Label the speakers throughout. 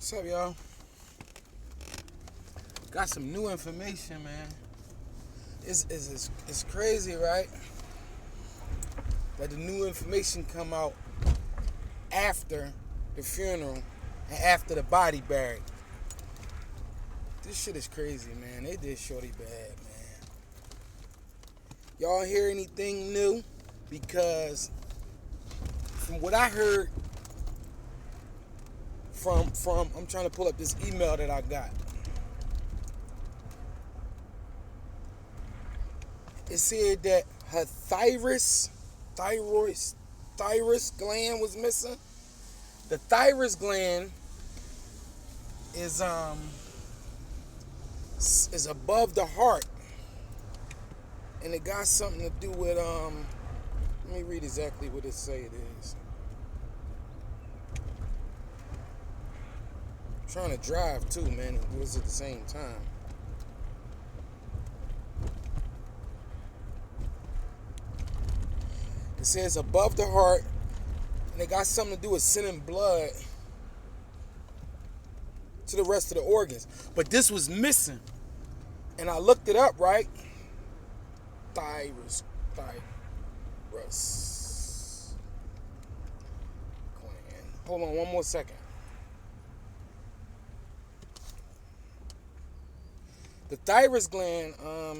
Speaker 1: What's up, y'all? Got some new information, man. It's crazy, right? That the new information come out after the funeral and after the body buried. This shit is crazy, man. They did Shorty bad, man. Y'all hear anything new? Because from what I heard from I'm trying to pull up this email that I got. It said that her thyroid gland was missing. The thyroid gland is above the heart, and it got something to do with Let me read exactly what it say it is. I'm trying to drive too, man. It was at the same time. It says above the heart, and it got something to do with sending blood to the rest of the organs. But this was missing. And I looked it up, right? Thyroid gland. Hold on one more second. The thyroid gland,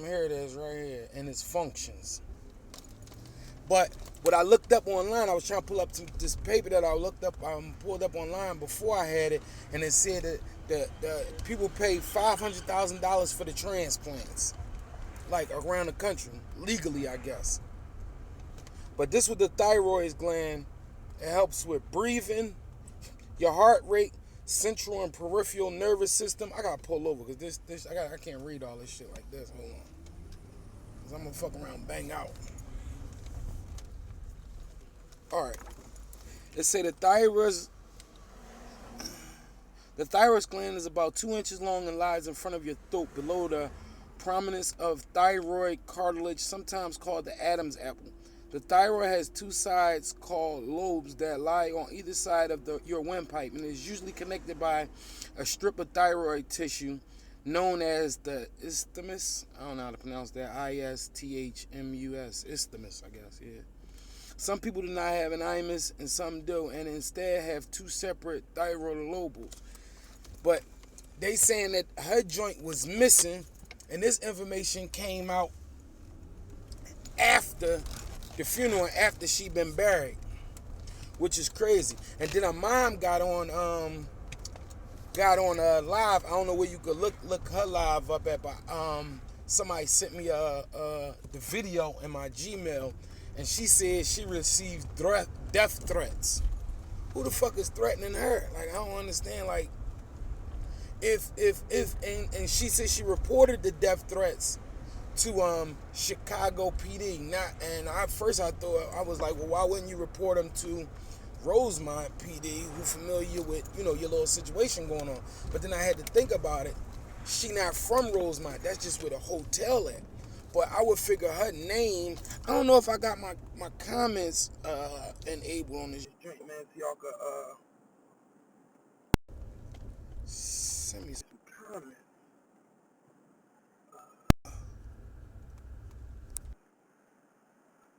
Speaker 1: here it is right here, and its functions. But what I looked up online, I was trying to pull up this paper that I looked up, pulled up online before I had it, and it said that the people pay $500,000 for the transplants, like around the country, legally, I guess. But this with the thyroid gland, it helps with breathing, your heart rate, central and peripheral nervous system. I gotta pull over because I can't read all this shit like this. Hold on, because I'm gonna fuck around and bang out. All right. It say the thyroid gland is about 2 inches long and lies in front of your throat below the prominence of thyroid cartilage, sometimes called the Adam's apple. The thyroid has two sides called lobes that lie on either side of your windpipe and is usually connected by a strip of thyroid tissue known as the isthmus. I don't know how to pronounce that. ISTHMUS. Isthmus, I guess, yeah. Some people do not have an isthmus and some do, and instead have two separate thyroid lobes. But they saying that her joint was missing, and this information came out after the funeral, after she been buried, which is crazy. And then her mom got on live. I don't know where you could look her live up at, but somebody sent me the video in my Gmail. And she said she received death threats. Who the fuck is threatening her? Like, I don't understand. Like, and she said she reported the death threats to Chicago PD. First I thought, I was like, well, why wouldn't you report them to Rosemont PD, who familiar with, your little situation going on? But then I had to think about it. She not from Rosemont. That's just where the hotel at. But I would figure her name. I don't know if I got my comments enabled on this joint, man. If y'all could send me some comments.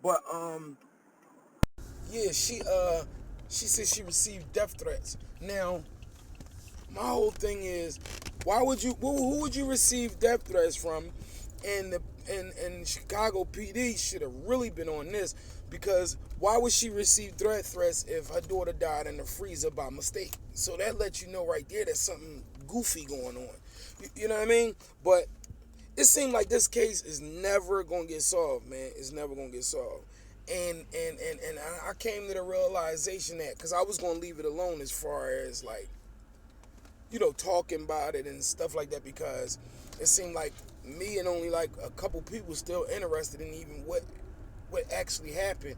Speaker 1: But yeah, she said she received death threats. Now, my whole thing is, who would you receive death threats from? And Chicago PD should have really been on this, because why would she receive death threats if her daughter died in the freezer by mistake? So that lets you know right there there's something goofy going on. You know what I mean? But it seemed like this case is never gonna get solved, man. It's never gonna get solved. And I came to the realization that, because I was gonna leave it alone as far as like, talking about it and stuff like that, because it seemed like me and only like a couple people still interested in even what actually happened.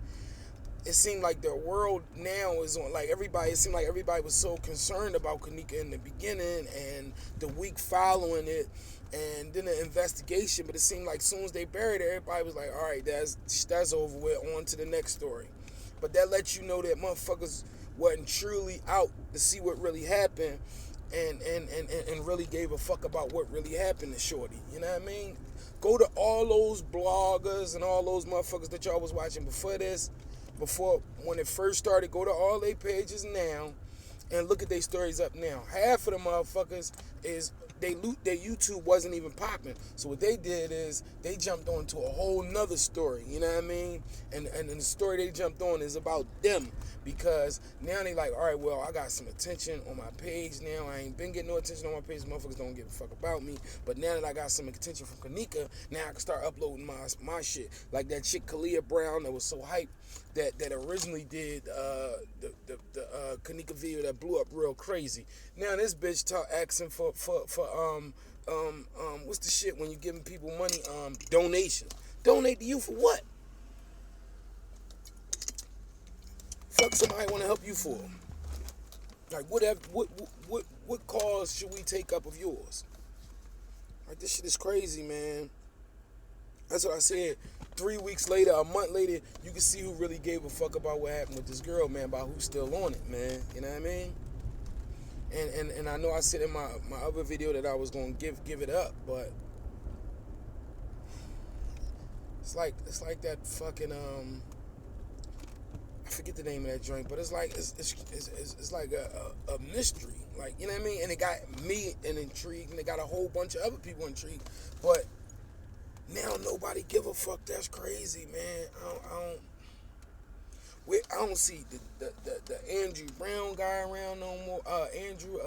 Speaker 1: It seemed like the world now is on, like, everybody, it seemed like everybody was so concerned about KENNEKA in the beginning and the week following it and then the investigation, but it seemed like as soon as they buried it, everybody was like, all right, that's over with, on to the next story. But that lets you know that motherfuckers wasn't truly out to see what really happened. and really gave a fuck about what really happened to Shorty. You know what I mean? Go to all those bloggers and all those motherfuckers that y'all was watching before this, before when it first started. Go to all their pages now and look at their stories up now. Half of the motherfuckers is their YouTube wasn't even popping. So what they did is they jumped onto a whole nother story. You know what I mean? And the story they jumped on is about them, because now they like, all right, well, I got some attention on my page now. I ain't been getting no attention on my page. Motherfuckers don't give a fuck about me. But now that I got some attention from KENNEKA, now I can start uploading my shit. Like that chick Kalia Brown that was so hyped that originally did the KENNEKA video that blew up real crazy. Now this bitch asking for what's the shit when you giving people money? Donation. Donate to you for what? Fuck somebody want to help you for? Like what cause should we take up of yours? Like this shit is crazy, man. That's what I said. 3 weeks later, a month later, you can see who really gave a fuck about what happened with this girl, man, about who's still on it, man. You know what I mean? And I know I said in my other video that I was gonna give it up, but it's like that fucking I forget the name of that joint, but it's like it's like a mystery, like, you know what I mean? And it got me intrigued, and it got a whole bunch of other people intrigued, but now nobody give a fuck. That's crazy, man. I don't see the Andrew Brown guy around no more. Andrew,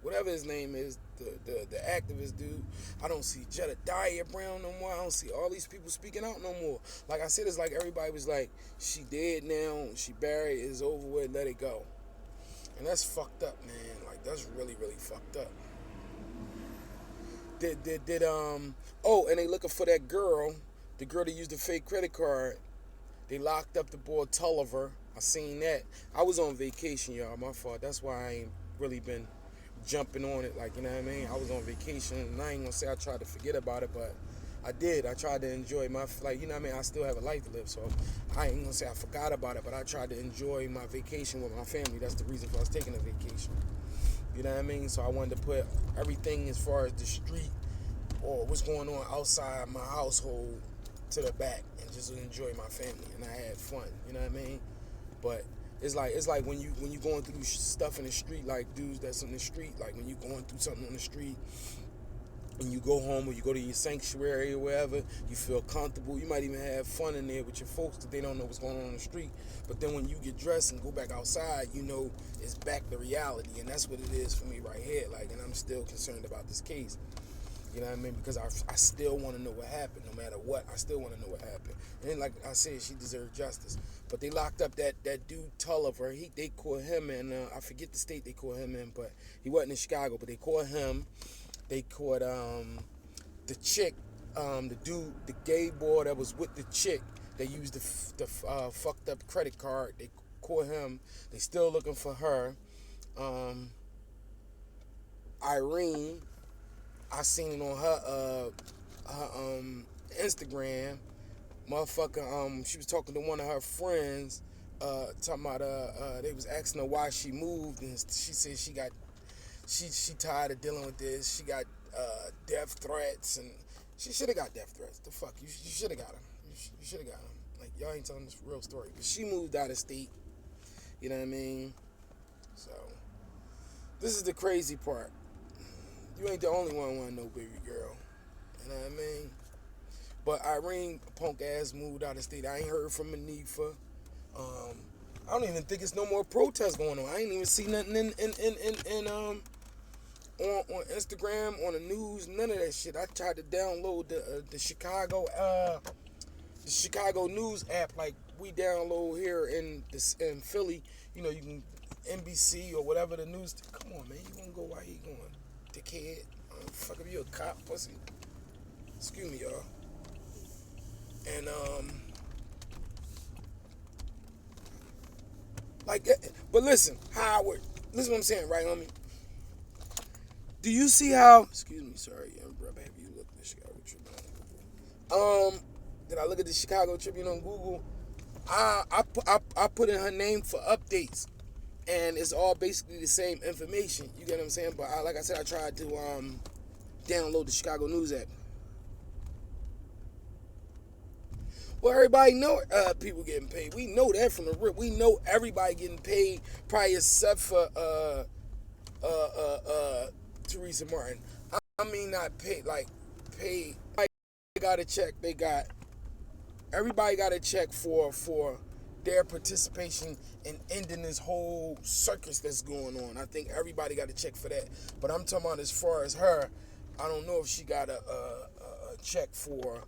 Speaker 1: whatever his name is, the activist dude. I don't see Jedediah Brown no more. I don't see all these people speaking out no more. Like I said, it's like everybody was like, she dead now, she buried, it's over with, let it go. And that's fucked up, man. Like, that's really, really fucked up. Oh, and they looking for that girl, the girl that used the fake credit card. They locked up the boy Tulliver. I seen that. I was on vacation, y'all. My fault. That's why I ain't really been jumping on it. Like, you know what I mean? I was on vacation, and I ain't gonna say I tried to forget about it, but I did. I tried to enjoy my, like, you know what I mean? I still have a life to live, so I ain't gonna say I forgot about it, but I tried to enjoy my vacation with my family. That's the reason for us taking a vacation. You know what I mean? So I wanted to put everything as far as the street or what's going on outside my household to the back and just enjoy my family, and I had fun. You know what I mean? But it's like when you going through stuff in the street, like dudes that's in the street, like when you going through something on the street and you go home or you go to your sanctuary or wherever, you feel comfortable. You might even have fun in there with your folks that they don't know what's going on the street. But then when you get dressed and go back outside, you know it's back to reality, and that's what it is for me right here. Like, and I'm still concerned about this case. You know what I mean? Because I still want to know what happened. No matter what, I still want to know what happened. And then, like I said, she deserved justice. But they locked up that dude Tulliver. They caught him in, I forget the state they caught him in, but he wasn't in Chicago. But they caught him. They caught the chick, the dude, the gay boy that was with the chick. They used the fucked up credit card. They caught him. They still looking for her. Irene. I seen it on her Instagram. Motherfucker, she was talking to one of her friends, talking about they was asking her why she moved, and she said she tired of dealing with this. She got death threats, and she should have got death threats. The fuck, you should have got them. You should have got them. Like, y'all ain't telling this real story. But she moved out of state. You know what I mean? So this is the crazy part. You ain't the only one want to know, baby girl. You know what I mean? But Irene, punk ass, moved out of state. I ain't heard from Manifa. I don't even think it's no more protests going on. I ain't even see nothing on Instagram, on the news, none of that shit. I tried to download the Chicago news app, like we download here in Philly. You know, you can NBC or whatever the news. Come on, man, you gonna go while you going? Dickhead. Fuck if you a cop, pussy. Excuse me, y'all. And like, but listen, Howard. Listen what I'm saying, right, homie? Do you see how? Excuse me, sorry, bro. Have you looked at the Chicago Tribune on Google? Did I look at the Chicago Tribune on Google? I put in her name for updates. and it's all basically the same information. You get what I'm saying? But like I said, I tried to download the Chicago News app. Well, everybody know people getting paid. We know that from the rip. We know everybody getting paid, probably except for Teresa Martin. I mean, not paid, like paid. They got a check. They got everybody got a check for their participation in ending this whole circus that's going on. I think everybody got a check for that. But I'm talking about as far as her, I don't know if she got a check for,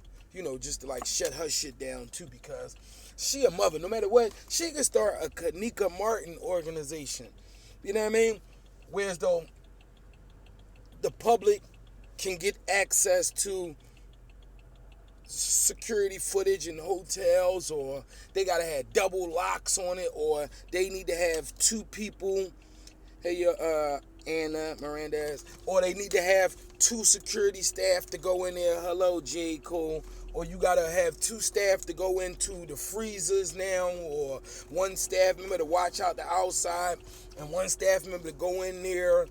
Speaker 1: just to like shut her shit down too, because she a mother. No matter what, she can start a KENNEKA Martin organization. You know what I mean? Whereas though the public can get access to security footage in hotels, or they gotta have double locks on it, or they need to have two people. Hey, Anna Mirandez, or they need to have two security staff to go in there. Hello, J. Cole. Or you gotta have two staff to go into the freezers now, or one staff member to watch out the outside, and one staff member to go in there.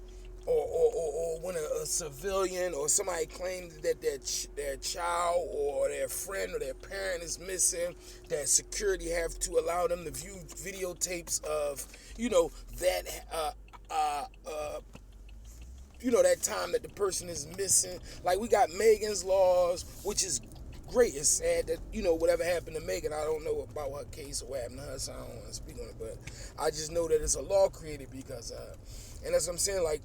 Speaker 1: Or when a civilian or somebody claims that their child or their friend or their parent is missing, that security have to allow them to view videotapes of, that that time that the person is missing. Like, we got Megan's laws, which is great. It's sad that, whatever happened to Megan, I don't know about her case or what happened to her, so I don't want to speak on it, but I just know that it's a law created because and that's what I'm saying. Like,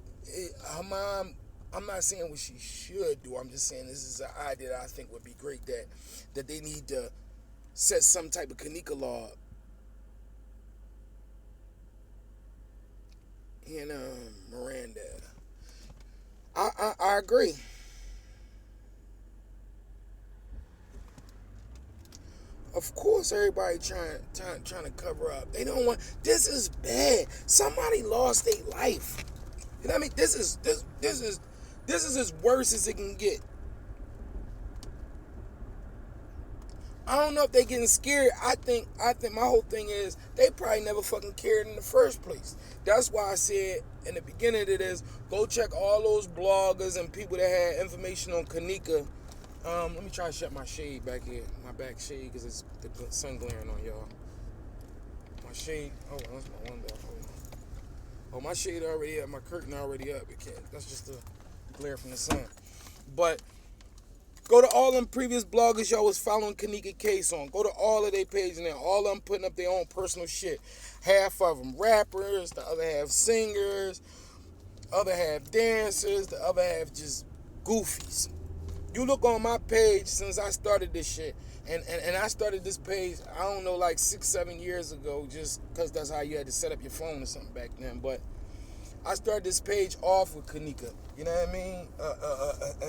Speaker 1: her mom, I'm not saying what she should do. I'm just saying this is an idea that I think would be great, that they need to set some type of KENNEKA law. Miranda. I agree. Of course, everybody trying to cover up. They don't want. This is bad. Somebody lost their life. You know what I mean? This is as worse as it can get. I don't know if they getting scared. I think my whole thing is they probably never fucking cared in the first place. That's why I said in the beginning of this, go check all those bloggers and people that had information on KENNEKA. Let me try to shut my shade back here, my back shade, because it's the sun glaring on y'all. My shade. Oh, that's my window. Oh, my shade already up, my curtain already up. That's just the glare from the sun. But go to all them previous bloggers y'all was following KENNEKA case on. Go to all of their pages now. All of them putting up their own personal shit. Half of them rappers, the other half singers, other half dancers, the other half just goofies. You look on my page since I started this shit, and I started this page, I don't know, like 6-7 years ago, just because that's how you had to set up your phone or something back then. But I started this page off with KENNEKA. You know what I mean?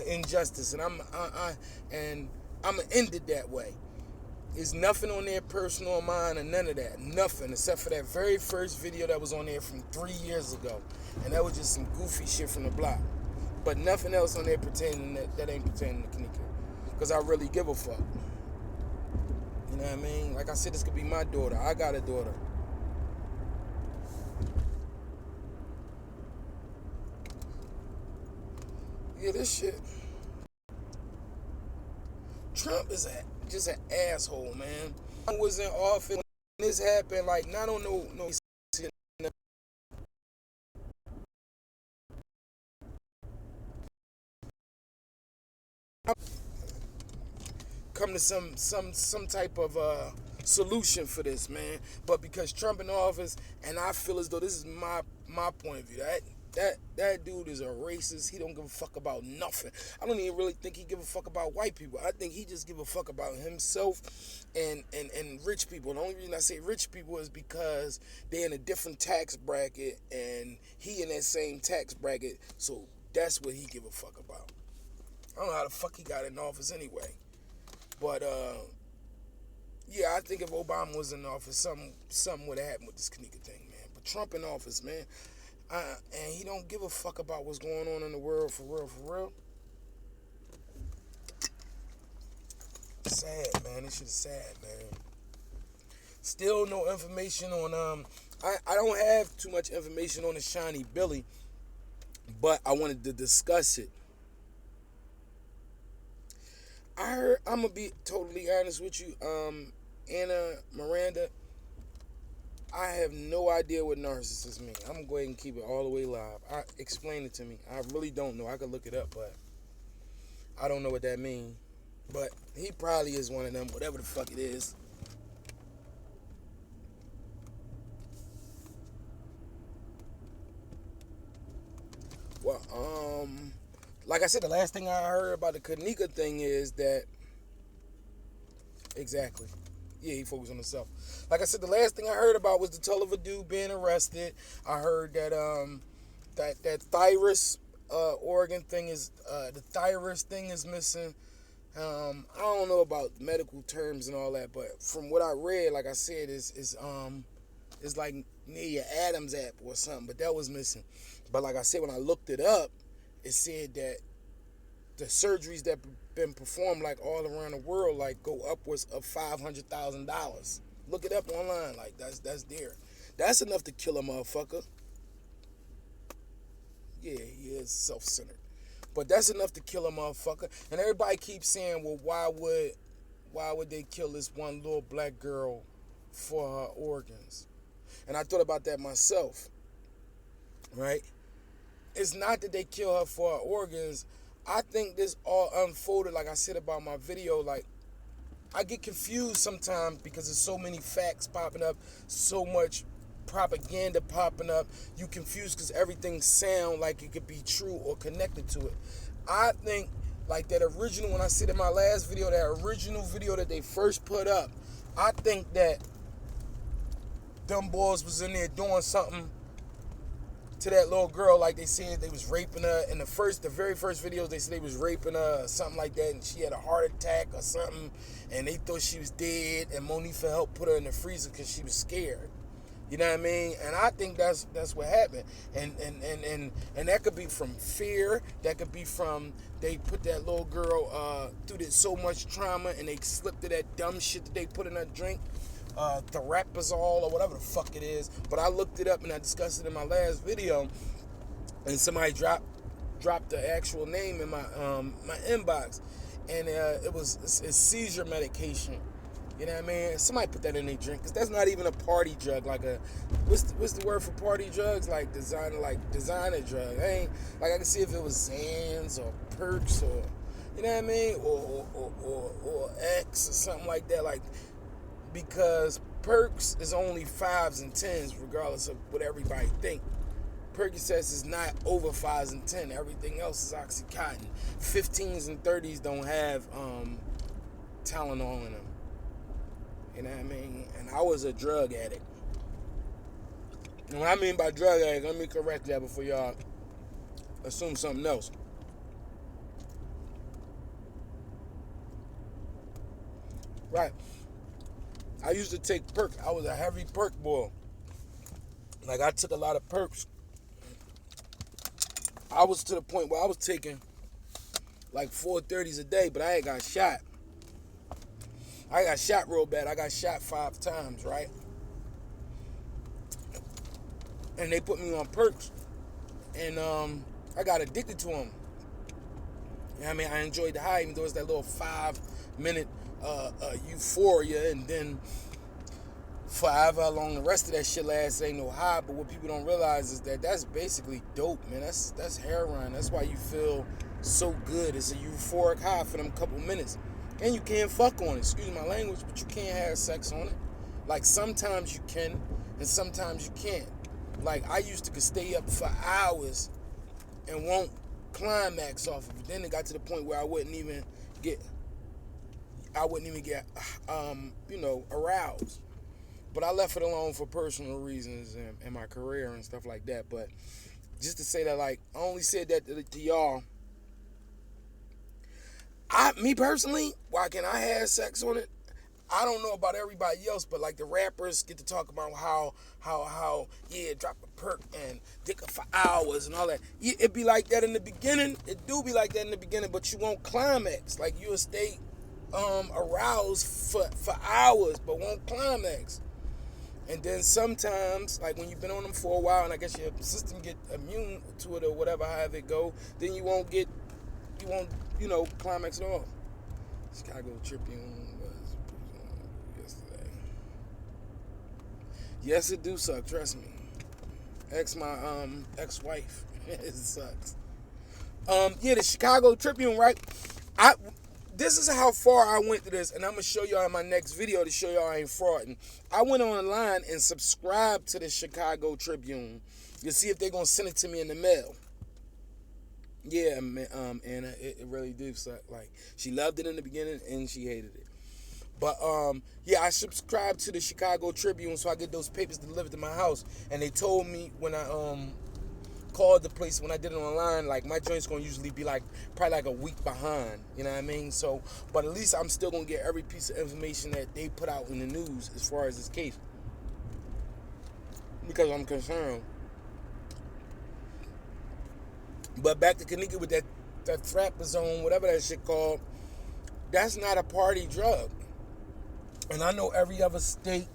Speaker 1: Injustice, and I'm gonna end it that way. There's nothing on there personal of mine or none of that. Nothing except for that very first video that was on there from 3 years ago, and that was just some goofy shit from the block. But nothing else on there pertaining that ain't pertaining to KENNEKA, because I really give a fuck. You know what I mean? Like I said, this could be my daughter. I got a daughter. Yeah, this shit. Trump is just an asshole, man. I was in office when this happened. Like, I don't know. Come to some type of solution for this, man. But because Trump in office, and I feel as though this is my point of view, that dude is a racist. He don't give a fuck about nothing. I don't even really think he give a fuck about white people. I think he just give a fuck about himself and rich people. The only reason I say rich people is because they're in a different tax bracket, and he in that same tax bracket, so that's what he give a fuck about. I don't know how the fuck he got in office anyway. But yeah, I think if Obama was in office, something would have happened with this KENNEKA thing, man. But Trump in office, man, and he don't give a fuck about what's going on in the world, for real. Sad, man. This shit is sad, man. Still no information on I don't have too much information on the Shiny Billy, but I wanted to discuss it. I'm gonna be totally honest with you, Anna Miranda. I have no idea what narcissist means. I'm gonna go ahead and keep it all the way live. Explain it to me. I really don't know. I could look it up, but I don't know what that means. But he probably is one of them, whatever the fuck it is. Well, like I said, the last thing I heard about the KENNEKA thing is that exactly. Yeah, he focused on himself. Like I said, the last thing I heard about was the Tulliver dude being arrested. I heard that that thyroid organ thing is the thyroid thing is missing. I don't know about medical terms and all that, but from what I read, like I said, is like near your Adam's apple or something. But that was missing. But like I said, when I looked it up, it said that the surgeries that been performed like all around the world like go upwards of $500,000. Look it up online, like that's there. That's enough to kill a motherfucker. Yeah, he is self-centered, but that's enough to kill a motherfucker. And everybody keeps saying, well, why would they kill this one little black girl for her organs? And I thought about that myself, right? It's not that they kill her for her organs. I think this all unfolded, like I said about my video, like, I get confused sometimes because there's so many facts popping up, so much propaganda popping up. You confused because everything sound like it could be true or connected to it. I think, like that original, when I said in my last video, that original video that they first put up, I think that them boys was in there doing something to that little girl, like they said they was raping her. In the very first videos, they said they was raping her or something like that, and she had a heart attack or something, and they thought she was dead, and Monifa helped put her in the freezer because she was scared. You know what I mean? And I think that's what happened. And that could be from fear. That could be from they put that little girl through so much trauma, and they slipped to that dumb shit that they put in her drink. Therapazole or whatever the fuck it is. But I looked it up and I discussed it in my last video, and somebody dropped the actual name in my my inbox, and it's seizure medication. You know what I mean? Somebody put that in their drink, because that's not even a party drug. Like what's the word for party drugs? Like designer drug. I ain't like, I can see if it was Xans or Perks or, you know what I mean, or X or something like that. Like, because Perks is only 5s and 10s, regardless of what everybody think. Percocets is not over 5s and 10. Everything else is Oxycontin. 15s and 30s don't have Tylenol in them. You know what I mean? And I was a drug addict. And what I mean by drug addict, let me correct that before y'all assume something else. Right. I used to take perks. I was a heavy perk boy. Like, I took a lot of perks. I was to the point where I was taking like 430s a day, but I had got shot. I got shot real bad. I got shot 5 times, right? And they put me on perks. And I got addicted to them. You know what I mean? I enjoyed the high, even though it's that little 5-minute euphoria, and then forever long the rest of that shit lasts ain't no high. But what people don't realize is that that's basically dope, man. That's heroin. That's why you feel so good. It's a euphoric high for them couple minutes. And you can't fuck on it, excuse my language, but you can't have sex on it. Like, sometimes you can, and sometimes you can't. Like, I used to could stay up for hours and won't climax off of it. Then it got to the point where I wouldn't even get aroused. But I left it alone for personal reasons and my career and stuff like that. But just to say that, like, I only said that to y'all. Me personally, why can I have sex on it? I don't know about everybody else, but like the rappers get to talk about how drop a perk and dick for hours and all that. Yeah, it be like that in the beginning. It do be like that in the beginning, but you won't climax. Like, you'll stay aroused for hours, but won't climax. And then sometimes, like when you've been on them for a while, and I guess your system get immune to it or whatever, however it go, then you won't, climax at all. Chicago Tribune was yesterday. Yes, it do suck. Trust me. My ex-wife. It sucks. Yeah, the Chicago Tribune, right? This is how far I went to this, and I'm gonna show y'all in my next video to show y'all I ain't frauding. I went online and subscribed to the Chicago Tribune to see if they're gonna send it to me in the mail. Yeah, Anna, it really do suck. Like, she loved it in the beginning and she hated it. But yeah, I subscribed to the Chicago Tribune so I get those papers delivered to my house. And they told me when I called the place, when I did it online, like my joint's gonna usually be like probably like a week behind. You know what I mean? So, but at least I'm still gonna get every piece of information that they put out in the news as far as this case, because I'm concerned. But back to KENNEKA with that Thrapazone, whatever that shit called, that's not a party drug. And I know every other state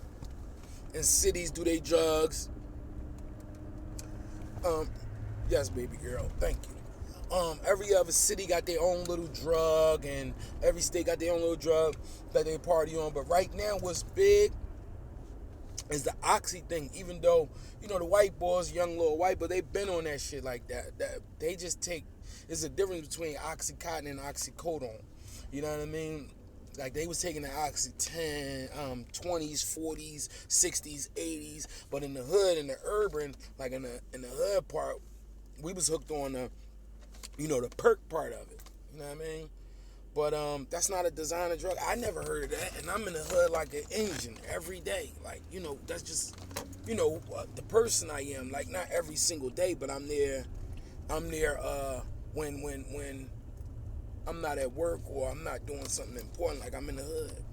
Speaker 1: and cities do they drugs. Yes, baby girl, thank you. Every other city got their own little drug, and every state got their own little drug that they party on. But right now, what's big is the oxy thing. Even though, the white boys, young little white, but they've been on that shit like that. That they just take. There's a difference between oxycontin and oxycodone. You know what I mean? Like, they was taking the oxy 10, 20s, 40s, 60s, 80s, but in the hood, in the urban, like in the hood part, we was hooked on the perk part of it. You know what I mean? But that's not a designer drug. I never heard of that, and I'm in the hood like an engine every day. Like, that's just, the person I am. Like, not every single day, but I'm there. When I'm not at work or I'm not doing something important. Like, I'm in the hood,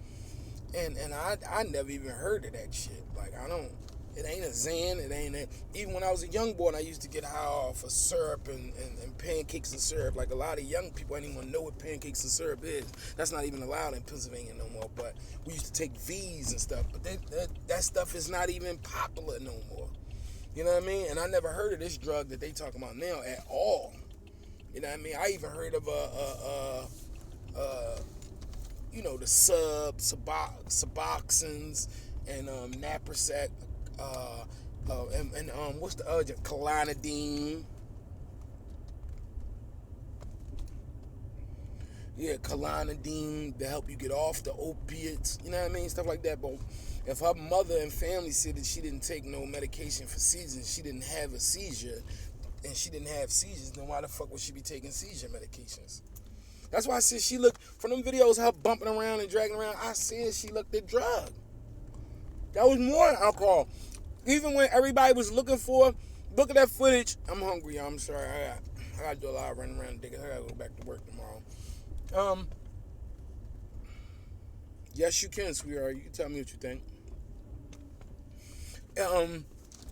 Speaker 1: and I never even heard of that shit. Like, I don't. It ain't a Xan. It ain't a, even when I was a young boy and I used to get high off of syrup and pancakes and syrup. Like, a lot of young people ain't even know what pancakes and syrup is. That's not even allowed in Pennsylvania no more. But we used to take V's and stuff. But that stuff is not even popular no more. You know what I mean? And I never heard of this drug that they talking about now at all. You know what I mean? I even heard of the Suboxones and Naproxen, and what's the other? Clonidine. Yeah, Clonidine to help you get off the opiates. You know what I mean? Stuff like that. But if her mother and family said that she didn't take no medication for seizures, she didn't have a seizure, and she didn't have seizures, then why the fuck would she be taking seizure medications? That's why I said she looked, from them videos, her bumping around and dragging around, I said she looked at drug. That was more than alcohol. Even when everybody was look at that footage. I'm hungry, y'all. I'm sorry. I got to do a lot of running around and digging. I got to go back to work tomorrow. Yes, you can, sweetheart. You can tell me what you think.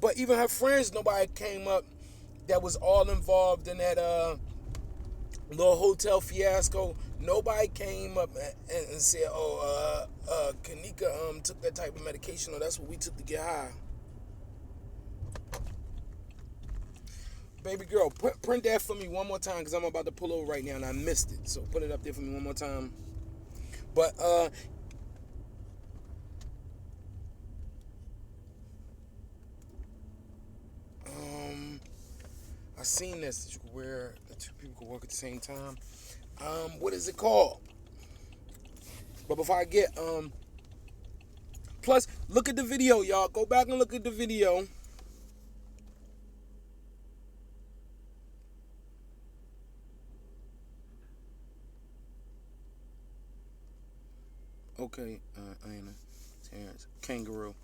Speaker 1: But even her friends, nobody came up that was all involved in that little hotel fiasco. Nobody came up and said, KENNEKA took that type of medication, or that's what we took to get high. Baby girl, print that for me one more time, because I'm about to pull over right now and I missed it. So put it up there for me one more time. But I seen this that you could wear, that two people could work at the same time. What is it called? But before I get plus, look at the video, y'all. Go back and look at the video. Okay, Anna, Terrence, Kangaroo.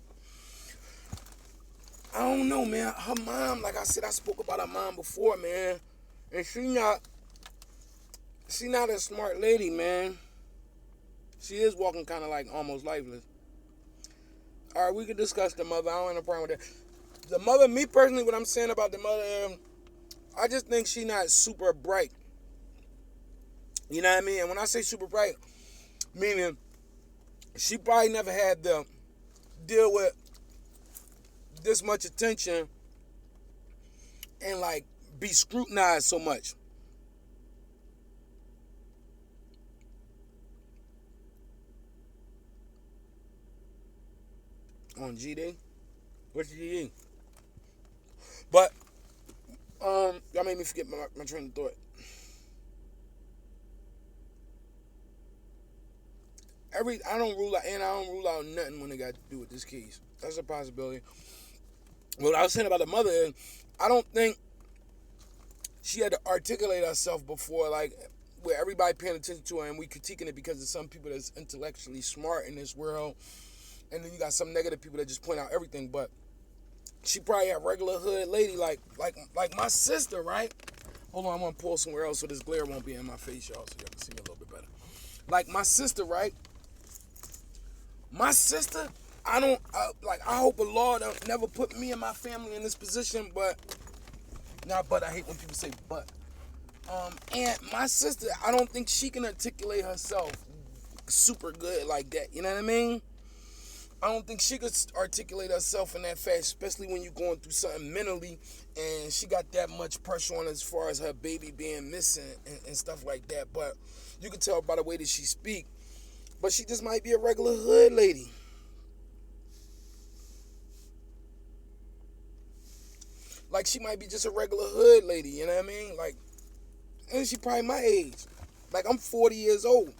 Speaker 1: I don't know, man. Her mom, like I said, I spoke about her mom before, man. And she not a smart lady, man. She is walking kind of like almost lifeless. All right, we can discuss the mother. I don't have a problem with that. The mother, me personally, what I'm saying about the mother, I just think she not super bright. You know what I mean? And when I say super bright, meaning she probably never had to deal with this much attention and like be scrutinized so much. On GD? What's GD? But y'all made me forget my train of thought. I don't rule out, and I don't rule out nothing when it got to do with this case. That's a possibility. What I was saying about the mother is, I don't think she had to articulate herself before, like, where everybody paying attention to her and we critiquing it because of some people that's intellectually smart in this world, and then you got some negative people that just point out everything. But she probably a regular hood lady, like my sister, right? Hold on, I'm gonna pull somewhere else so this glare won't be in my face, y'all, so y'all can see me a little bit better. Like my sister, right? My sister, I hope the Lord don't never put me and my family in this position, but I hate when people say but. And my sister, I don't think she can articulate herself super good like that. You know what I mean? I don't think she could articulate herself in that fast, especially when you're going through something mentally, and she got that much pressure on as far as her baby being missing and stuff like that. But you can tell by the way that she speak. But she just might be a regular hood lady. Like she might be just a regular hood lady, you know what I mean? Like, and she probably my age. Like I'm 40 years old.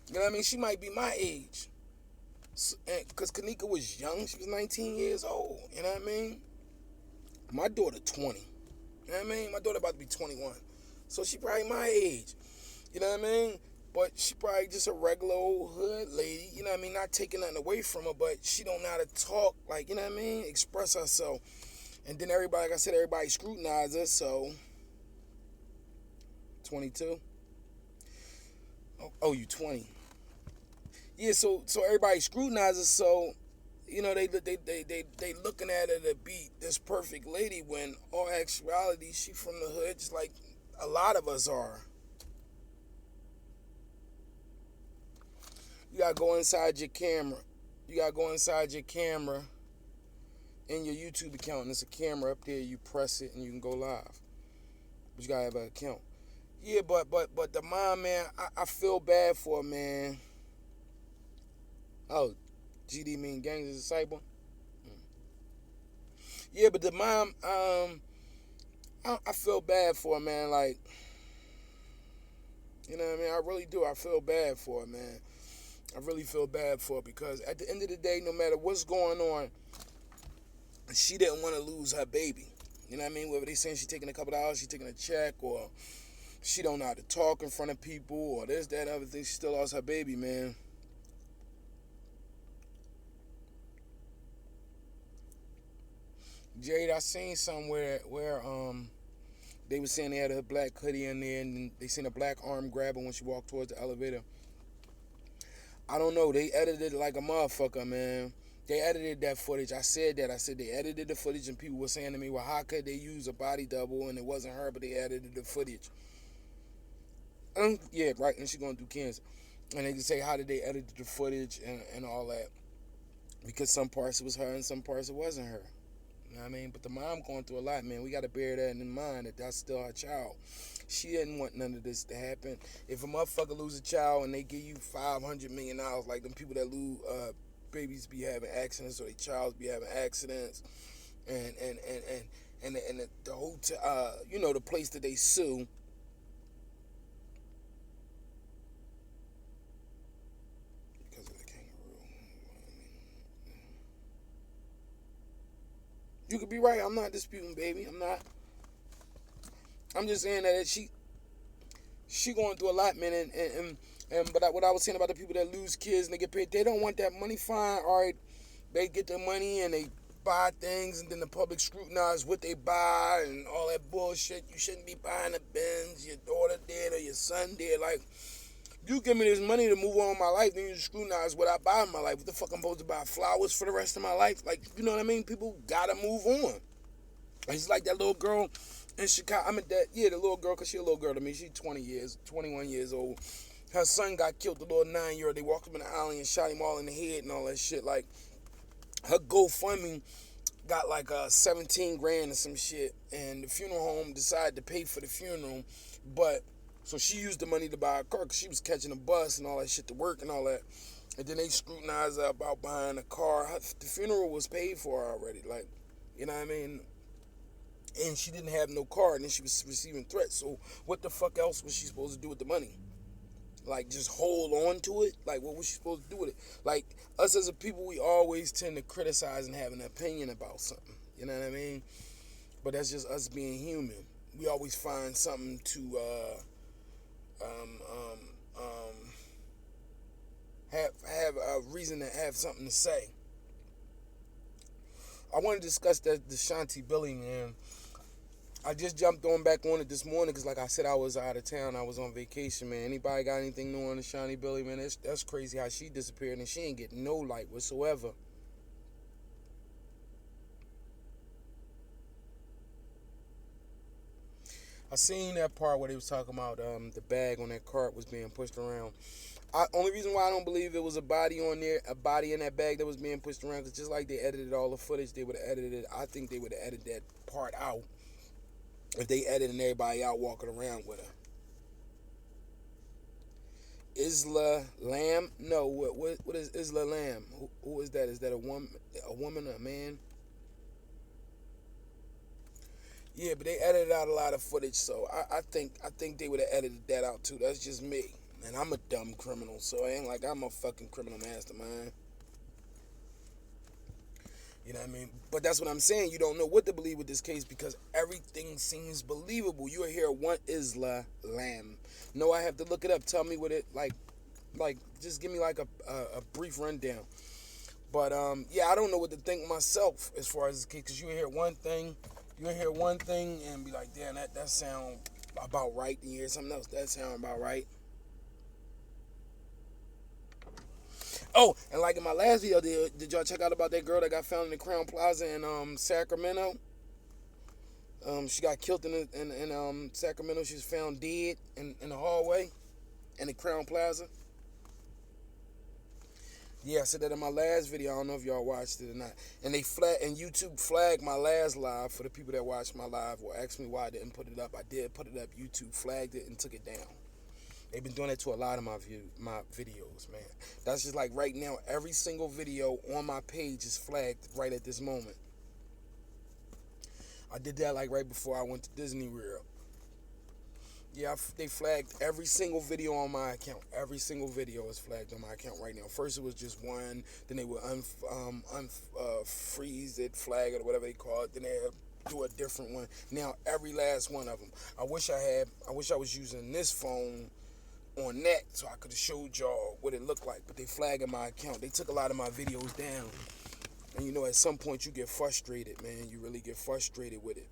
Speaker 1: You know what I mean? She might be my age. Because KENNEKA was young. She was 19 years old. You know what I mean? My daughter 20. You know what I mean? My daughter about to be 21. So she probably my age. You know what I mean? But she probably just a regular old hood lady. You know what I mean? Not taking nothing away from her, but she don't know how to talk. Like, you know what I mean? Express herself. And then everybody, like I said, everybody scrutinizes her. So, 22. Oh, you 20. Yeah, so everybody scrutinizes. So, you know, they looking at her to be this perfect lady when, all actuality, she from the hood, just like a lot of us are. You gotta go inside your camera. You gotta go inside your camera in your YouTube account, and there's a camera up there. You press it, and you can go live. But you gotta have an account. Yeah, but the mom, man, I feel bad for her, man. Oh, GD mean gangs is a cyber. Yeah, but the mom, I feel bad for her, man. Like, you know what I mean? I really do. I feel bad for her, man. I really feel bad for her because at the end of the day, no matter what's going on, she didn't want to lose her baby. You know what I mean? Whether they saying she taking a couple of hours, she taking a check, or she don't know how to talk in front of people, or this, that, other thing, she still lost her baby, man. Jade, I seen somewhere where they were saying they had a black hoodie in there, and they seen a black arm grab her when she walked towards the elevator. I don't know. They edited it like a motherfucker, man. They edited that footage. I said that. I said they edited the footage, and people were saying to me, well, how could they use a body double and it wasn't her, but they edited the footage? Yeah, right. And she going through cancer. And they can say, how did they edit the footage and all that? Because some parts it was her and some parts it wasn't her. You know what I mean? But the mom going through a lot, man. We got to bear that in mind, that that's still her child. She didn't want none of this to happen. If a motherfucker lose a child and they give you $500 million, like them people that lose babies be having accidents, or their childs be having accidents, and the hotel, you know, the place that they sue. Because of the kangaroo. You could be right. I'm not disputing, baby. I'm not. I'm just saying that she going through a lot, man. But what I was saying about the people that lose kids and they get paid, they don't want that money. Fine, all right. They get their money and they buy things, and then the public scrutinize what they buy and all that bullshit. You shouldn't be buying a Benz. Your daughter did or your son did. Like, you give me this money to move on in my life, then you scrutinize what I buy in my life. What the fuck I'm supposed to buy flowers for the rest of my life? Like, you know what I mean? People gotta move on. It's like that little girl in Chicago. The little girl, because she a little girl to me. She's 21 years old. Her son got killed, the little 9-year-old. They walked him in the alley and shot him all in the head and all that shit. Like, her GoFundMe got like 17 grand or some shit, and the funeral home decided to pay for the funeral, but so she used the money to buy a car because she was catching a bus and all that shit to work and all that. And then they scrutinized her about buying a car. The funeral was paid for already, like, you know what I mean? And she didn't have no car, and then she was receiving threats. So what the fuck else was she supposed to do with the money? Like, just hold on to it? Like, what was she supposed to do with it? Like, us as a people, we always tend to criticize and have an opinion about something. You know what I mean? But that's just us being human. We always find something to um, um, um, have a reason to have something to say. I want to discuss that the Shanti Billy, man. I just jumped on back on it this morning because, like I said, I was out of town. I was on vacation, man. Anybody got anything new on the Shanti Billy, man? That's crazy how she disappeared and she ain't get no light whatsoever. I seen that part where they was talking about the bag on that cart was being pushed around. Only reason why I don't believe it was a body on there, a body in that bag that was being pushed around, because just like they edited all the footage, they would have edited it. I think they would have edited that part out if they edited everybody out walking around with her. Isla Lamb? No, what is Isla Lamb? Who is that? Is that a woman, a man? Yeah, but they edited out a lot of footage, so I think they would have edited that out too. That's just me. And I'm a dumb criminal, so it ain't like I'm a fucking criminal mastermind. You know what I mean? But that's what I'm saying. You don't know what to believe with this case because everything seems believable. You hear one Isla Lamb. No, I have to look it up. Tell me what it like. Just give me like a brief rundown. But yeah, I don't know what to think myself as far as this case because you hear one thing and be like, damn, that sound about right. And you hear something else that sound about right. Oh, and like in my last video, did y'all check out about that girl that got found in the Crown Plaza in Sacramento? She got killed in Sacramento. She was found dead in the hallway in the Crown Plaza. Yeah, I said that in my last video. I don't know if y'all watched it or not. And YouTube flagged my last live for the people that watched my live or asked me why I didn't put it up. I did put it up. YouTube flagged it and took it down. They've been doing that to a lot of my videos, man. That's just like right now, every single video on my page is flagged right at this moment. I did that like right before I went to Disney World. Yeah, they flagged every single video on my account. Every single video is flagged on my account right now. First it was just one, then they would freeze it, flag it, or whatever they call it. Then they do a different one. Now every last one of them. I wish I was using this phone on that so I could have showed y'all what it looked like, but they flagging my account. They took a lot of my videos down. And you know, at some point you get frustrated, man. You really get frustrated with it.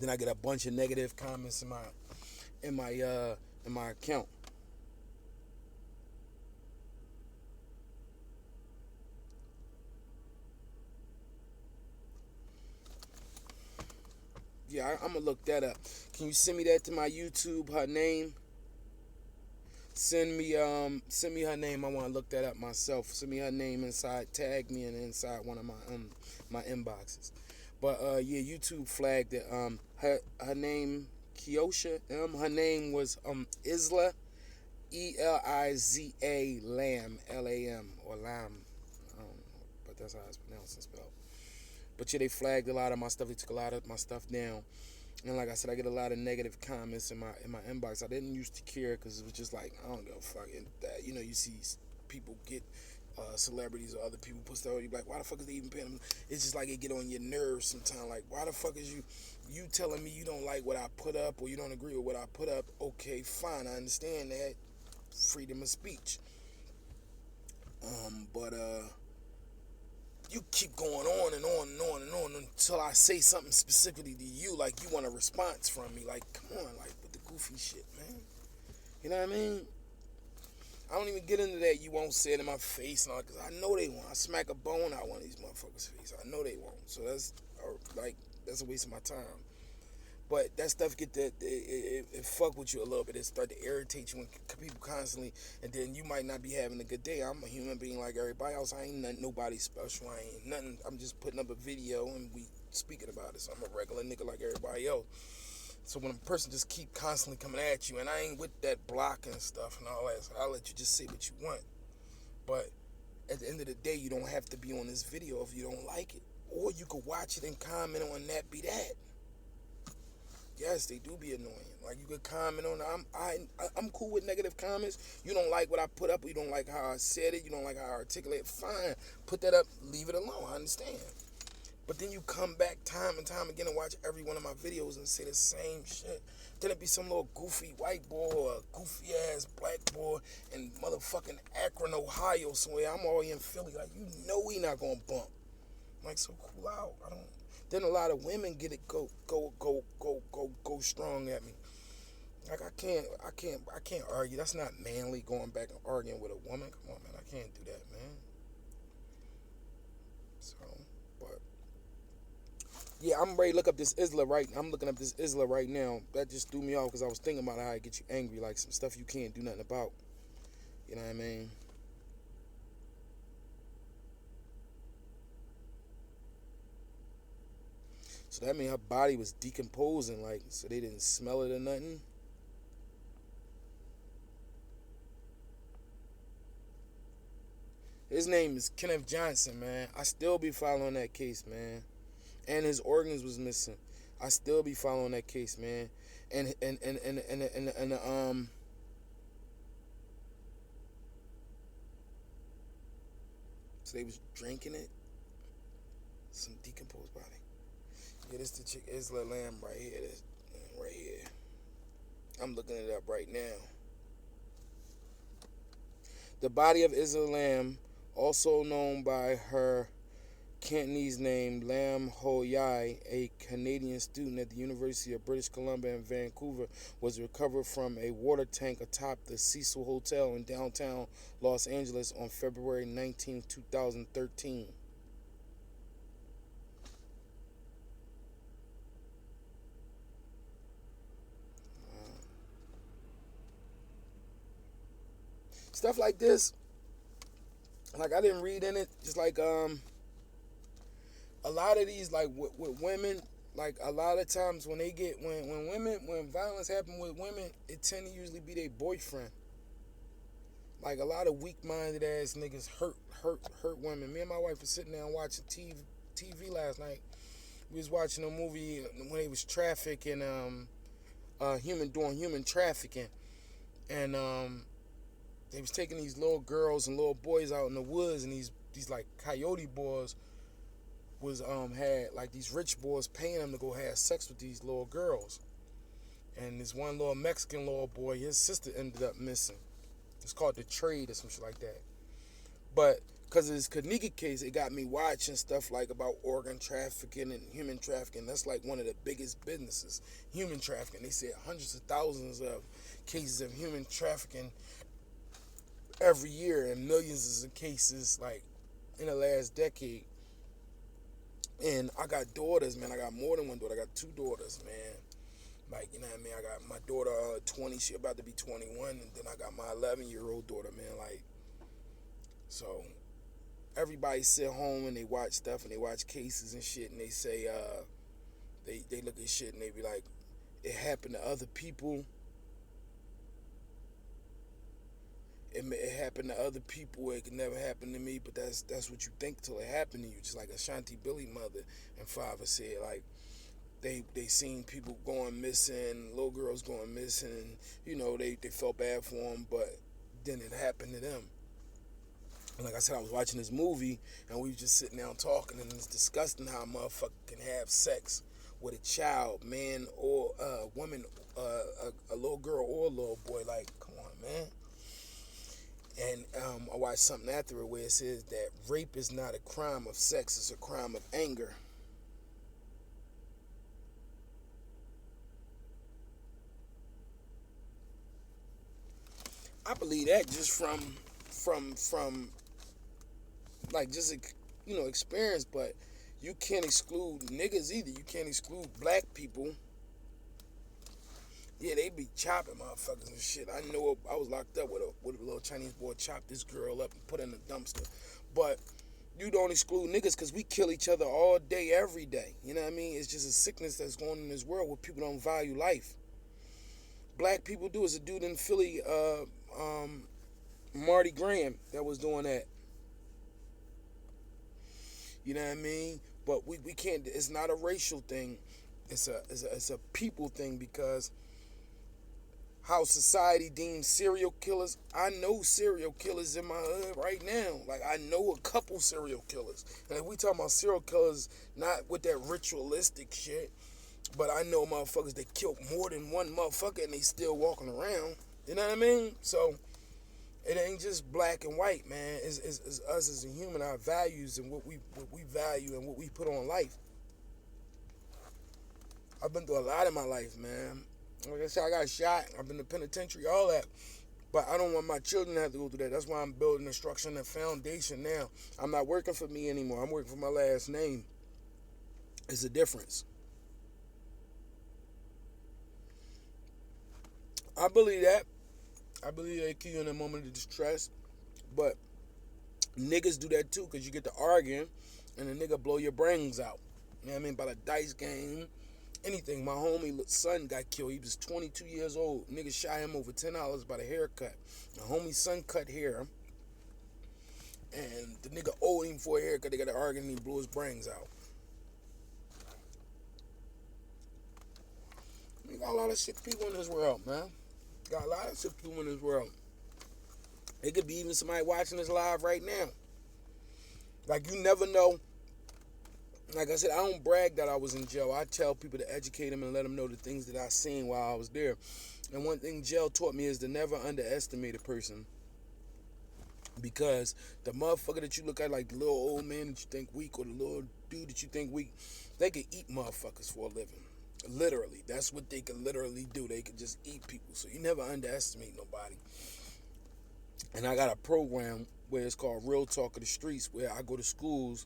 Speaker 1: Then I get a bunch of negative comments in my account. Yeah, I'm gonna look that up. Can you send me that to my YouTube? Her name. Send me her name. I want to look that up myself. Send me her name inside. Tag me in inside one of my inboxes. But yeah, YouTube flagged it. Her name Keosha Her name was Isla Eliza Lamb Lam or Lam. But that's how it's pronounced and spelled. But yeah, they flagged a lot of my stuff. They took a lot of my stuff down. And like I said, I get a lot of negative comments in my inbox. I didn't used to care because it was just like, I don't give a fuck. And that, you know, you see people get celebrities or other people put stuff on you, like, why the fuck is they even paying them? It's just like it get on your nerves sometimes. Like, why the fuck is you telling me you don't like what I put up or you don't agree with what I put up? Okay, fine, I understand that. Freedom of speech. But you keep going on and on and on and on until I say something specifically to you, like you want a response from me. Like, come on, like with the goofy shit, man. You know what I mean? I don't even get into that. You won't say it in my face and all, because I know they won't. I smack a bone out one of these motherfuckers' face. I know they won't. So that's a waste of my time. But that stuff it fuck with you a little bit. It start to irritate you when people constantly, and then you might not be having a good day. I'm a human being like everybody else. I ain't nobody special. I ain't nothing. I'm just putting up a video and we speaking about it. So I'm a regular nigga like everybody else. So when a person just keep constantly coming at you, and I ain't with that block and stuff and all that, so I'll let you just say what you want. But at the end of the day, you don't have to be on this video if you don't like it. Or you could watch it and comment on that, be that. Yes, they do be annoying. Like, you could comment on it. I'm cool with negative comments. You don't like what I put up, you don't like how I said it, you don't like how I articulate it, fine. Put that up, leave it alone, I understand. But then you come back time and time again and watch every one of my videos and say the same shit. Then it be some little goofy white boy or a goofy ass black boy in motherfucking Akron, Ohio somewhere. I'm already in Philly. Like, you know we not gonna bump. I'm like, so cool out. I don't. Then a lot of women get it go strong at me. Like, I can't argue. That's not manly, going back and arguing with a woman. Come on, man. I can't do that, man. So, but yeah, I'm ready to look up this Isla right. I'm looking up this Isla right now. That just threw me off because I was thinking about how it get you angry, like some stuff you can't do nothing about. You know what I mean? So that mean her body was decomposing, like, so they didn't smell it or nothing. His name is Kenneth Johnson, man. I still be following that case, man. And his organs was missing. I still be following that case, man. And so they was drinking it. Some decomposed body. Yeah, this the chick Isla Lamb right here. This, right here. I'm looking it up right now. The body of Isla Lamb, also known by her Cantonese name Lam Ho Yai, a Canadian student at the University of British Columbia in Vancouver, was recovered from a water tank atop the Cecil Hotel in downtown Los Angeles on February 19, 2013. Stuff like this, like, I didn't read in it, just like a lot of these, like, with women, like, a lot of times when they get when violence happen with women, it tend to usually be their boyfriend. Like, a lot of weak-minded ass niggas hurt women. Me and my wife was sitting there watching TV last night. We was watching a movie when they was trafficking human trafficking, and they was taking these little girls and little boys out in the woods, and these like coyote boys was had like these rich boys paying them to go have sex with these little girls. And this one little Mexican little boy, his sister ended up missing. It's called The Trade or some shit like that. But because of this KENNEKA case, it got me watching stuff like about organ trafficking and human trafficking. That's like one of the biggest businesses, human trafficking. They said hundreds of thousands of cases of human trafficking every year, and millions of cases like in the last decade. And I got daughters, man. I got more than one daughter. I got two daughters, man. Like, you know what I mean? I got my daughter 20, she about to be 21, and then I got my 11-year-old daughter, man. Like, so everybody sit home and they watch stuff and they watch cases and shit, and they say they look at shit and they be like, it happened to other people. It happened to other people. It could never happen to me, but that's what you think till it happened to you. Just like Ashanti Billy mother and father said, like, they seen people going missing, little girls going missing, and, you know, they felt bad for them, but then it happened to them. And like I said, I was watching this movie, and we was just sitting down talking, and it's disgusting how a motherfucker can have sex with a child, man or woman, a little girl or a little boy. Like, come on, man. And I watched something after it where it says that rape is not a crime of sex, it's a crime of anger. I believe that just from like just experience, but you can't exclude niggas either. You can't exclude black people. Yeah, they be chopping motherfuckers and shit. I know I was locked up with a little Chinese boy, chopped this girl up and put her in the dumpster. But you don't exclude niggas because we kill each other all day, every day. You know what I mean? It's just a sickness that's going on in this world where people don't value life. Black people do. It's a dude in Philly, Marty Graham, that was doing that. You know what I mean? But we can't. It's not a racial thing. It's a people thing because how society deems serial killers. I know serial killers in my hood right now. Like I know a couple serial killers. And if we talking about serial killers, not with that ritualistic shit, but I know motherfuckers that killed more than one motherfucker and they still walking around. You know what I mean? So it ain't just black and white, man. It's us as a human, our values and what we value and what we put on life. I've been through a lot in my life, man. Like I said, I got shot. I've been to penitentiary, all that. But I don't want my children to have to go through that. That's why I'm building a structure and a foundation now. I'm not working for me anymore. I'm working for my last name. It's a difference. I believe that. I believe they kill you in a moment of distress. But niggas do that too because you get to arguing and the nigga blow your brains out. You know what I mean? By the dice game. Anything. My homie son got killed. He was 22 years old. Nigga shot him over $10 by the haircut. My homie's son cut hair. And the nigga owed him for a haircut. They got to argue and he blew his brains out. We got a lot of sick people in this world, man. Got a lot of sick people in this world. It could be even somebody watching this live right now. Like, you never know. Like I said, I don't brag that I was in jail. I tell people to educate them and let them know the things that I seen while I was there. And one thing jail taught me is to never underestimate a person. Because the motherfucker that you look at, like the little old man that you think weak or the little dude that you think weak, they can eat motherfuckers for a living. Literally. That's what they can literally do. They can just eat people. So you never underestimate nobody. And I got a program where it's called Real Talk of the Streets, where I go to schools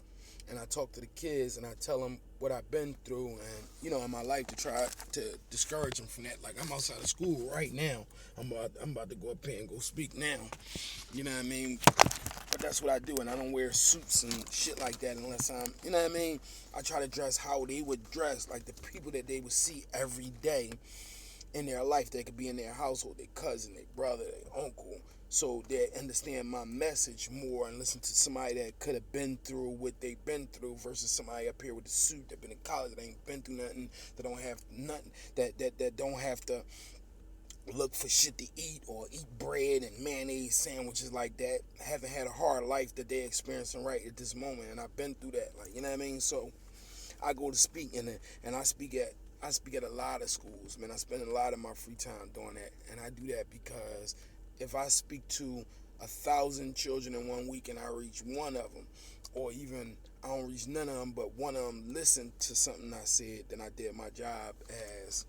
Speaker 1: and I talk to the kids and I tell them what I've been through and, you know, in my life to try to discourage them from that. Like, I'm outside of school right now. I'm about to go up here and go speak now. You know what I mean? But that's what I do, and I don't wear suits and shit like that unless I'm, you know what I mean? I try to dress how they would dress, like the people that they would see every day in their life. They could be in their household, their cousin, their brother, their uncle. So they understand my message more and listen to somebody that could have been through what they've been through versus somebody up here with a suit that been in college that ain't been through nothing, that don't have nothing, that don't have to look for shit to eat or eat bread and mayonnaise sandwiches like that. Haven't had a hard life that they're experiencing right at this moment, and I've been through that. Like, you know what I mean? So I go to speak and I speak at a lot of schools, man. I spend a lot of my free time doing that, and I do that because if I speak to 1,000 children in 1 week and I reach one of them, or even I don't reach none of them, but one of them listened to something I said, then I did my job as,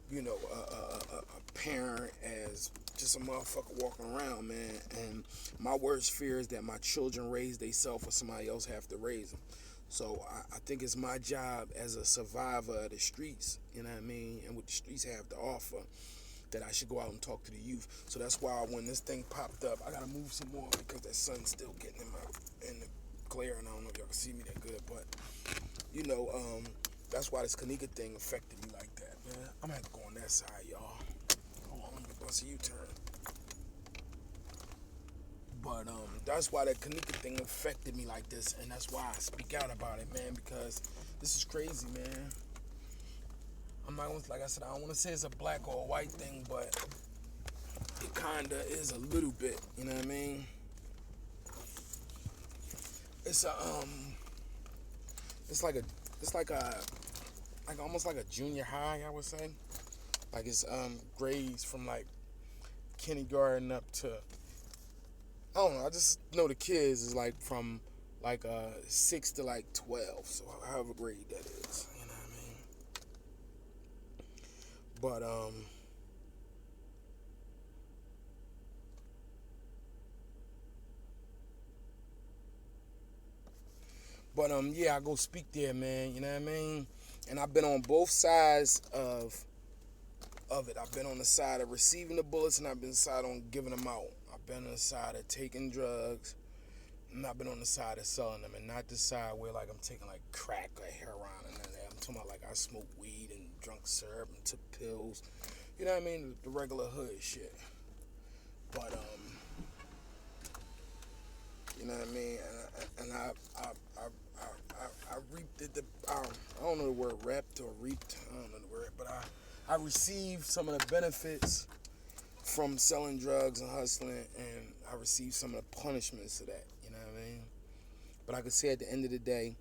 Speaker 1: you know, a parent, as just a motherfucker walking around, man. And my worst fear is that my children raise themselves or somebody else have to raise them. So I think it's my job as a survivor of the streets, you know what I mean, and what the streets have to offer, that I should go out and talk to the youth. So that's why when this thing popped up, I gotta move some more because that sun's still getting in the glare, and I don't know if y'all can see me that good, but you know, that's why this KENNEKA thing affected me like that, man. I'm gonna have to go on that side, y'all. Hold on, let me bust a U-turn. But that's why that KENNEKA thing affected me like this, and that's why I speak out about it, man, because this is crazy, man. I'm not gonna, like I said, I don't want to say it's a black or a white thing, but it kinda is a little bit. You know what I mean? It's a it's like almost like a junior high, I would say. Like it's grades from like kindergarten up to, I don't know. I just know the kids is like from like 6 to like 12, so however grade that is. You know what I mean? Yeah, I go speak there, man. You know what I mean? And I've been on both sides of of it. I've been on the side of receiving the bullets, and I've been on the side on giving them out. I've been on the side of taking drugs, and I've been on the side of selling them, and not the side where like I'm taking like crack or heroin and that. I'm talking about like I smoked weed and drunk syrup and took pills. You know what I mean? The regular hood shit. But you know what I mean? And I reaped it. I don't know the word reaped or reaped. I don't know the word, but I received some of the benefits from selling drugs and hustling, and I received some of the punishments of that. You know what I mean? But I could say at the end of the day,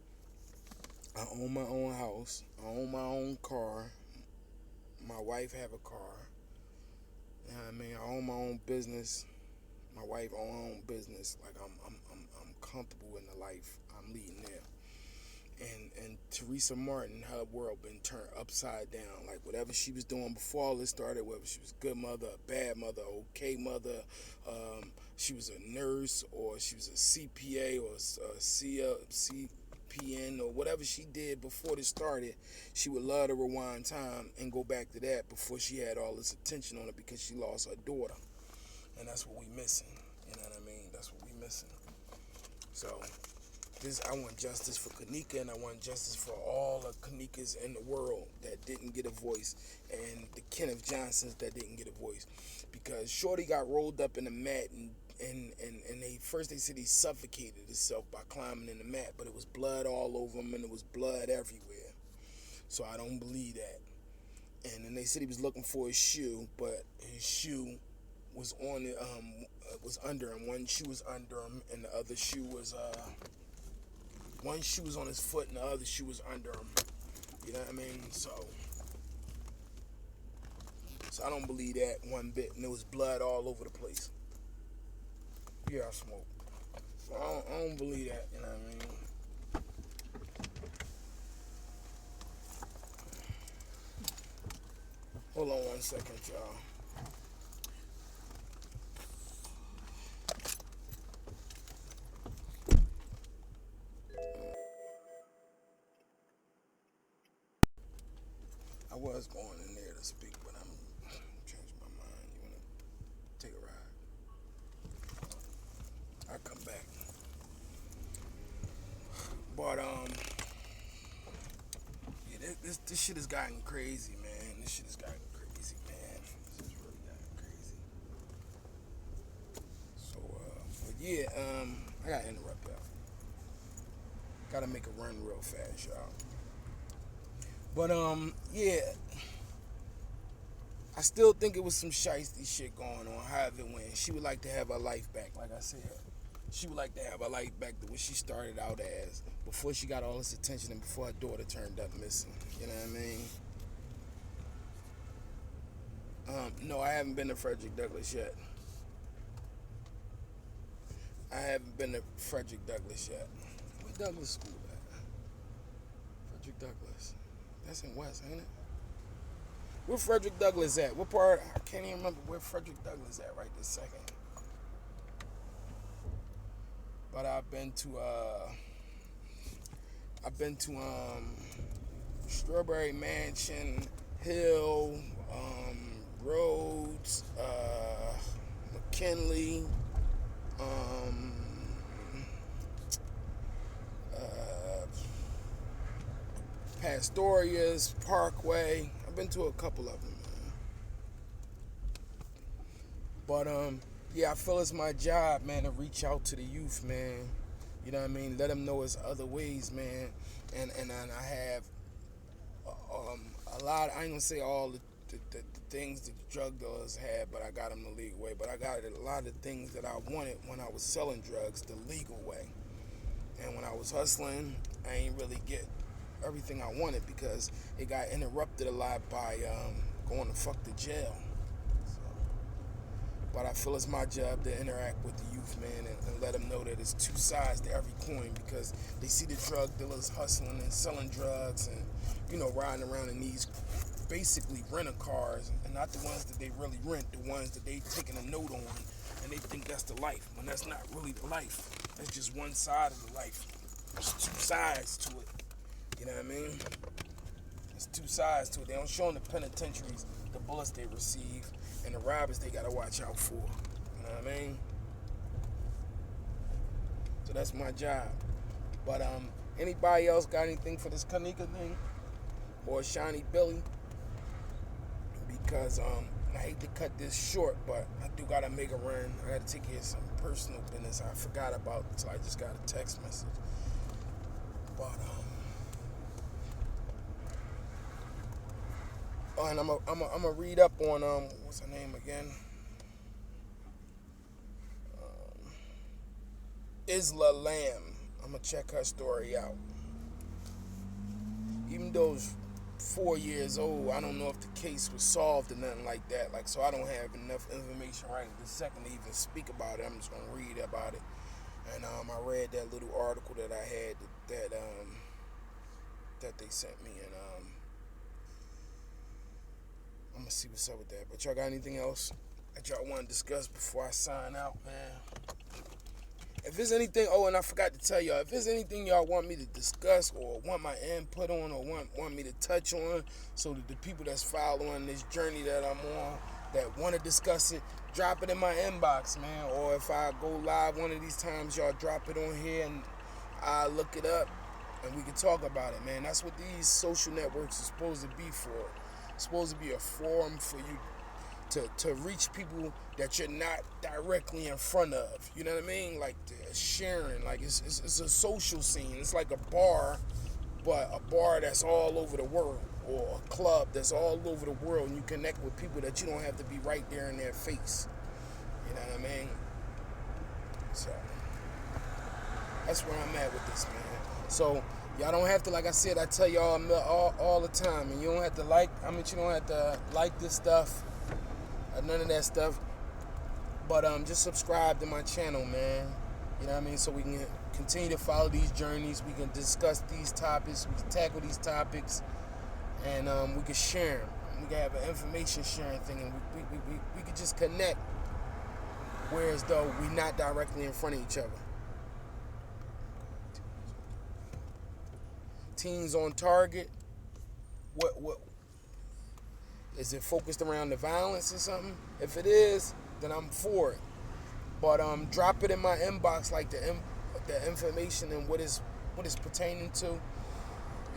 Speaker 1: I own my own house. I own my own car. My wife have a car. You know what I mean? I own my own business. My wife own her own business. Like I'm comfortable in the life I'm leading there. And Teresa Martin, her world been turned upside down. Like whatever she was doing before all this started, whether she was a good mother, a bad mother, okay mother, she was a nurse or she was a CPA or a CPN or whatever she did before this started, she would love to rewind time and go back to that before she had all this attention on her because she lost her daughter. And that's what we missing. You know what I mean? That's what we missing. So I want justice for KENNEKA, and I want justice for all the KENNEKAs in the world that didn't get a voice, and the Kenneth Johnsons that didn't get a voice. Because Shorty got rolled up in the mat, and they said he suffocated himself by climbing in the mat, but it was blood all over him, and it was blood everywhere. So I don't believe that. And then they said he was looking for his shoe, but his shoe was on it, was under him. One shoe was under him, and the other shoe was one shoe was on his foot and the other shoe was under him. You know what I mean? So I don't believe that one bit. And there was blood all over the place. Yeah, I smoke. So I don't believe that. You know what I mean? Hold on 1 second, y'all. I was going in there to speak, but I'm changing my mind. You wanna take a ride? I'll come back. But yeah, this shit has gotten crazy, man. This shit has gotten crazy, man. This has really gotten crazy. So but yeah, I gotta interrupt y'all. Gotta make a run real fast, y'all. But yeah, I still think it was some shiesty shit going on. However it went, she would like to have her life back. Like I said, she would like to have her life back to what she started out as before she got all this attention and before her daughter turned up missing. You know what I mean? No, I haven't been to Frederick Douglass yet. I haven't been to Frederick Douglass yet. Where Douglass School at? Frederick Douglass. That's in West, ain't it? Where Frederick Douglass at? What part? I can't even remember where Frederick Douglass at right this second. But I've been to Strawberry Mansion, Hill, Rhodes, McKinley, Pastoria's, Parkway. I've been to a couple of them, man. But yeah, I feel it's my job, man, to reach out to the youth, man. You know what I mean? Let them know it's other ways, man. And I have a lot. I ain't gonna say all the things that the drug dealers had, but I got them the legal way. But I got a lot of things that I wanted when I was selling drugs the legal way. And when I was hustling, I ain't really get everything I wanted because it got interrupted a lot by going to fuck the jail. So, but I feel it's my job to interact with the youth, man, and let them know that it's two sides to every coin because they see the drug dealers hustling and selling drugs and, you know, riding around in these basically rental cars and not the ones that they really rent, the ones that they taking a note on and they think that's the life when that's not really the life. That's just one side of the life. There's two sides to it. You know what I mean? There's two sides to it. They don't show in the penitentiaries the bullets they receive and the robbers they gotta watch out for. You know what I mean? So that's my job. But anybody else got anything for this KENNEKA thing? Or Shiny Billy? Because I hate to cut this short, but I do gotta make a run. I gotta take care of some personal business I forgot about, so I just got a text message. But and I'm gonna read up on what's her name again? Isla Lamb. I'm gonna check her story out. Even though it's 4 years old, I don't know if the case was solved or nothing like that. Like, so I don't have enough information right this second to even speak about it. I'm just gonna read about it. And I read that little article that I had that they sent me, and I'm gonna see what's up with that. But y'all got anything else that y'all want to discuss before I sign out, man? If there's anything, oh, and I forgot to tell y'all, if there's anything y'all want me to discuss or want my input on or want me to touch on, so that the people that's following this journey that I'm on, that want to discuss it, drop it in my inbox, man. Or if I go live one of these times, y'all drop it on here and I look it up and we can talk about it, man. That's what these social networks are supposed to be for. It's supposed to be a forum for you to reach people that you're not directly in front of. You know what I mean? Like sharing. Like it's a social scene. It's like a bar, but a bar that's all over the world, or a club that's all over the world, and you connect with people that you don't have to be right there in their face. You know what I mean? So that's where I'm at with this, man. So y'all don't have to, like I said, I tell y'all all the time, and you don't have to you don't have to like this stuff. None of that stuff, but just subscribe to my channel, man. You know what I mean? So we can continue to follow these journeys. We can discuss these topics. We can tackle these topics, and we can share them. We can have an information sharing thing, and we can just connect. Whereas though we're not directly in front of each other. Teens on target. What? Is it focused around the violence or something? If it is, then I'm for it. But drop it in my inbox, like the information and what is pertaining to. You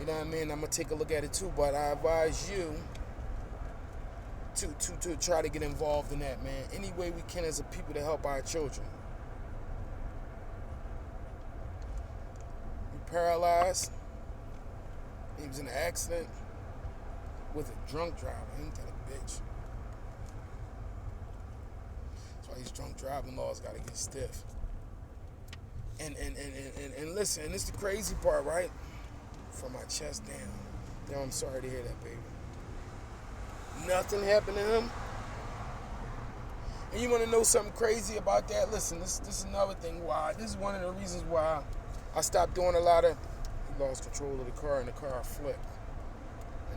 Speaker 1: know what I mean? I'm gonna take a look at it too. But I advise you to try to get involved in that, man. Any way we can as a people to help our children. You paralyzed. He was in an accident with a drunk driver. Ain't that a bitch? That's why these drunk driving laws gotta get stiff. And listen, and this is the crazy part, right? From my chest down. Yo, I'm sorry to hear that, baby. Nothing happened to him. And you wanna know something crazy about that? Listen, this is another thing why. This is one of the reasons why I stopped doing a lot of. He lost control of the car and the car flipped.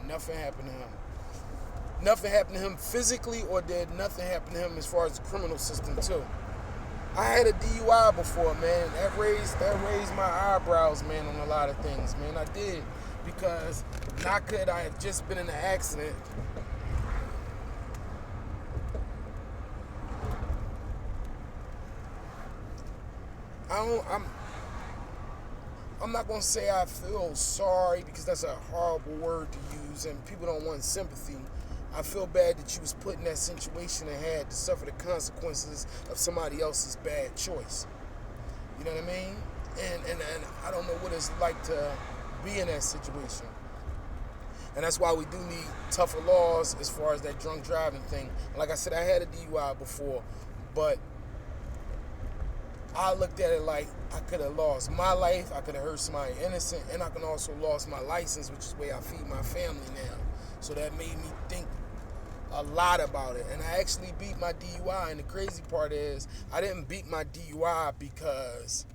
Speaker 1: Nothing happened to him. Nothing happened to him physically, or did nothing happen to him as far as the criminal system too. I had a DUI before, man. That raised my eyebrows, man, on a lot of things, man. I did, because not could I have just been in an accident. I'm not going to say I feel sorry, because that's a horrible word to use and people don't want sympathy. I feel bad that you was put in that situation and had to suffer the consequences of somebody else's bad choice. You know what I mean? And I don't know what it's like to be in that situation. And that's why we do need tougher laws as far as that drunk driving thing. Like I said, I had a DUI before, but I looked at it like I could have lost my life, I could have hurt somebody innocent, and I can also lost my license, which is the way I feed my family now. So that made me think a lot about it. And I actually beat my DUI, and the crazy part is I didn't beat my DUI because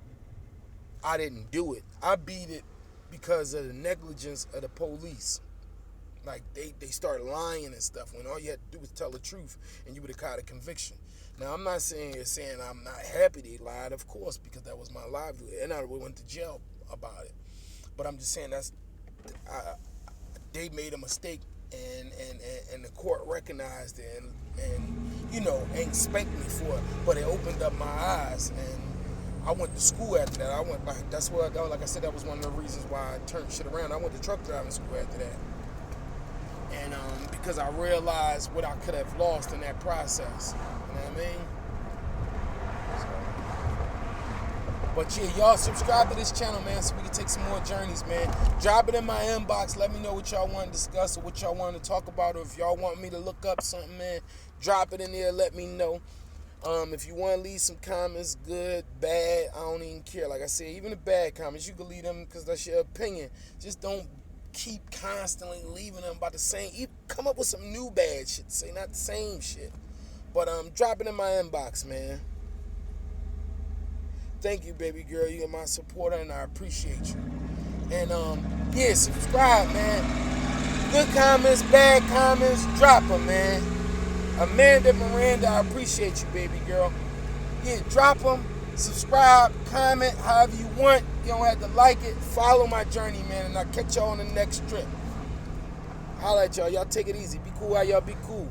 Speaker 1: I didn't do it. I beat it because of the negligence of the police. Like, they started lying and stuff when all you had to do was tell the truth and you would have caught a conviction. Now, I'm not saying I'm not happy they lied, of course, because that was my livelihood, and I went to jail about it. But I'm just saying they made a mistake, and the court recognized it, and you know, ain't spanked me for it, but it opened up my eyes, and I went to school after that. I went back. That's what, like I said, that was one of the reasons why I turned shit around. I went to truck driving school after that, and because I realized what I could have lost in that process. You know what I mean? But yeah, y'all subscribe to this channel, man, so we can take some more journeys, man. Drop it in my inbox. Let me know what y'all want to discuss or what y'all want to talk about. Or if y'all want me to look up something, man, drop it in there. Let me know. If you want to leave some comments, good, bad, I don't even care. Like I said, even the bad comments, you can leave them because that's your opinion. Just don't keep constantly leaving them about the same. Come up with some new bad shit to say, not the same shit. But drop it in my inbox, man. Thank you, baby girl. You're my supporter, and I appreciate you. And yeah, subscribe, man. Good comments, bad comments, drop them, man. Amanda Miranda, I appreciate you, baby girl. Yeah, drop them, subscribe, comment, however you want. You don't have to like it. Follow my journey, man, and I'll catch y'all on the next trip. Holla at y'all. Y'all take it easy. Be cool how y'all be cool.